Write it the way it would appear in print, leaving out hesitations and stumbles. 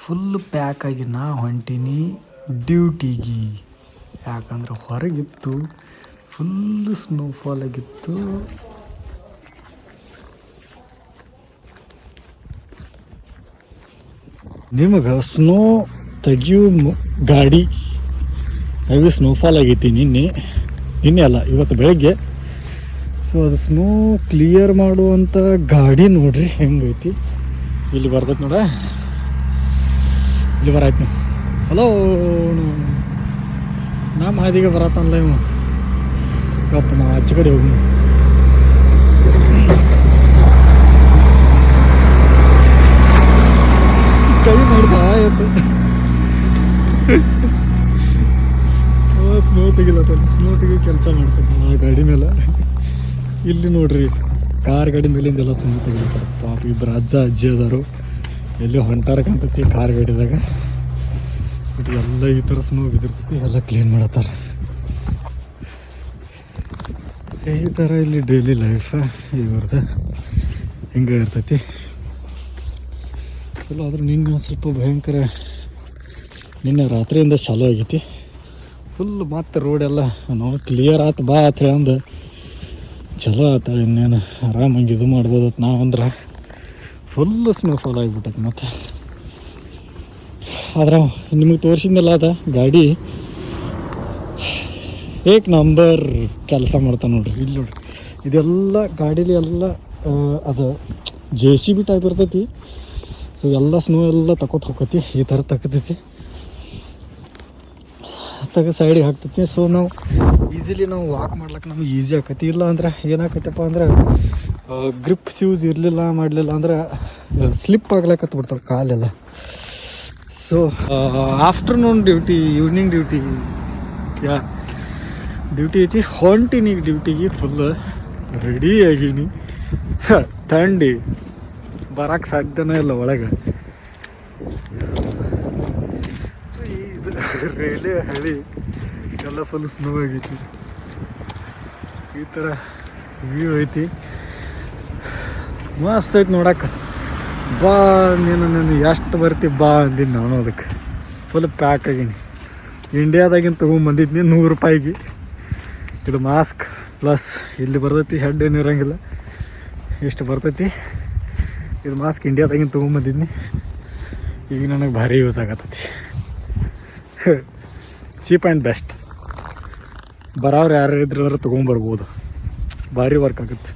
Full ಪ್ಯಾಕಾಗಿ ನಾ ಹೊಂಟೀನಿ ಡ್ಯೂಟಿಗೆ. ಯಾಕಂದ್ರೆ ಹೊರಗಿತ್ತು, ಫುಲ್ ಸ್ನೋಫಾಲ್ ಆಗಿತ್ತು. ನಿಮಗೆ ಸ್ನೋ ತೆಗಿಯೋ ಗಾಡಿ ಹೆವಿ ಸ್ನೋಫಾಲ್ ಆಗೈತಿ ನಿನ್ನೆ ಅಲ್ಲ ಇವತ್ತು ಬೆಳಗ್ಗೆ. ಸೊ ಅದು ಸ್ನೋ ಕ್ಲಿಯರ್ ಮಾಡುವಂಥ ಗಾಡಿ ನೋಡ್ರಿ ಹೆಂಗೈತಿ. ಇಲ್ಲಿ ಬರ್ತೈತೆ ನೋಡ, ಇಲ್ಲಿ ಬರಾಯ್ತು. ಹಲೋ, ನಮ್ಮ ಹಾದಿಗೆ ಬರತ್ತಲ್ಲ ಇವು. ಗಪ್ಪ ನಾವು ಆಚೆ ಕಡೆ ಹೋಗಿ ಕೈ ಮಾಡ್ದ ಎದ್ದು ಸ್ನೋ ತೆಗಿಲತ್ತಲ್ಲ, ಸ್ನೋ ತೆಗಿ ಕೆಲಸ ಮಾಡ್ತಾರೆ ಆ ಗಾಡಿ ಮೇಲೆ. ಇಲ್ಲಿ ನೋಡ್ರಿ ಕಾರ್ ಗಾಡಿ ಮೇಲಿಂದೆಲ್ಲ ಸ್ನೋ ತೆಗಿಲತ್ತಾರೆ. ಪಾಪ ಇಬ್ಬರು ಅಜ್ಜ ಅಜ್ಜಿ ಅದಾರು, ಎಲ್ಲಿ ಹೊಂಟಾರಕಂತೈತಿ ಕಾರ್ ಗಾಡಿದಾಗ. ಬಟ್ ಎಲ್ಲ ಈ ಥರ ಸ್ನೋ ಬಿದ್ದಿರ್ತೈತಿ, ಎಲ್ಲ ಕ್ಲೀನ್ ಮಾಡತ್ತಾರೆ. ಈ ಥರ ಇಲ್ಲಿ ಡೈಲಿ ಲೈಫ್ ಇವ್ರದ್ದು ಹಿಂಗೆ ಇರ್ತೈತಿ. ಚಲೋ ಆದ್ರೆ ನಿನ್ನೆ ಸ್ವಲ್ಪ ಭಯಂಕರ, ನಿನ್ನೆ ರಾತ್ರಿಯಿಂದ ಚಾಲೂ ಆಗೈತಿ ಫುಲ್. ಮತ್ತೆ ರೋಡೆಲ್ಲ ನಾವು ಕ್ಲಿಯರ್ ಆಯ್ತು ಬಾ ಅಂತ ಹೇಳಂದು ಚಲೋ ಆತ. ಇನ್ನೇನು ಆರಾಮಾಗಿ ಇದು ಮಾಡ್ಬೋದು. ನಾವಂದ್ರೆ ಫುಲ್ ಸ್ನೋಫಾಲ್ ಆಗಿಬಿಟ್ಟೈತಿ. ಮತ್ತು ಆದ್ರೆ ನಿಮಗೆ ತೋರಿಸಿದ್ನಲ್ಲ ಅದ ಗಾಡಿ ಏಕ್ ನಂಬರ್ ಕೆಲಸ ಮಾಡ್ತಾನೆ ನೋಡ್ರಿ. ಇಲ್ಲಿ ನೋಡ್ರಿ ಇದೆಲ್ಲ ಗಾಡೀಲಿ ಎಲ್ಲ ಅದು JCB ಟೈಪ್ ಇರ್ತೈತಿ. ಸೊ ಎಲ್ಲ ಸ್ನೋ ಎಲ್ಲ ತಕೋತ ಹೋಗತಿ, ಈ ಥರ ತಗೋತೈತಿ, ಸೈಡಿಗೆ ಹಾಕ್ತೈತಿ. ಸೊ ನಾವು ಈಸಿಲಿ ನಾವು ವಾಕ್ ಮಾಡ್ಲಿಕ್ಕೆ ನಮ್ಗೆ ಈಸಿ ಆಕತಿ. ಇಲ್ಲ ಅಂದ್ರೆ ಏನಾಕೈತಪ್ಪ ಅಂದ್ರೆ ಗ್ರಿಪ್ ಶೂಸ್ ಇರಲಿಲ್ಲ ಮಾಡಲಿಲ್ಲ ಅಂದ್ರೆ ಸ್ಲಿಪ್ ಆಗ್ಲಿಕ್ಕತ್ತು ಬಿಡ್ತಾವೆ ಕಾಲೆಲ್ಲ. So afternoon duty, evening duty, duty ಐತಿ. ಹೊಂಟೀನಿ ಡ್ಯೂಟಿಗೆ, ಫುಲ್ ರೆಡಿ ಆಗೀನಿ. ಥಂಡಿ ಬರೋಕ್ಕೆ ಸಾಧ್ಯನೇ ಇಲ್ಲ ಒಳಗೆ. ಸೊ ಇದು ರೈಲ್ವೆ ಹಳಿ ಎಲ್ಲ ಫುಲ್ ಸ್ನೋ ಆಗೈತಿ. ಈ ಥರ ವ್ಯೂ ಐತಿ, ಮಸ್ತ್ ಐತಿ ನೋಡಕ್ಕೆ. ಬಾ ನೀನು ಎಷ್ಟು ಬರ್ತಿ ಬಾ ಅಂದಿನಿ ನಾನು. ಅದಕ್ಕೆ ಫುಲ್ ಪ್ಯಾಕ್ ಆಗೀನಿ. ಇಂಡಿಯಾದಾಗಿನ ತೊಗೊಂಬಂದಿದ್ನಿ $100. ಇದು ಮಾಸ್ಕ್ ಪ್ಲಸ್ ಇಲ್ಲಿ ಬರ್ತೈತಿ, ಹೆಡ್ ಏನು ಇರೋಂಗಿಲ್ಲ, ಇಷ್ಟು ಬರ್ತೈತಿ. ಇದು ಮಾಸ್ಕ್ ಇಂಡಿಯಾದಾಗಿನ ತೊಗೊಂಬಂದಿದ್ನಿ. ಈಗ ನನಗೆ ಭಾರಿ ಯೂಸ್ ಆಗತ್ತೈತಿ. Cheap and best. ಬರೋರು ಯಾರು ಇದ್ರೆ ತೊಗೊಂಬರ್ಬೋದು, ಭಾರಿ ವರ್ಕ್ ಆಗುತ್ತೆ.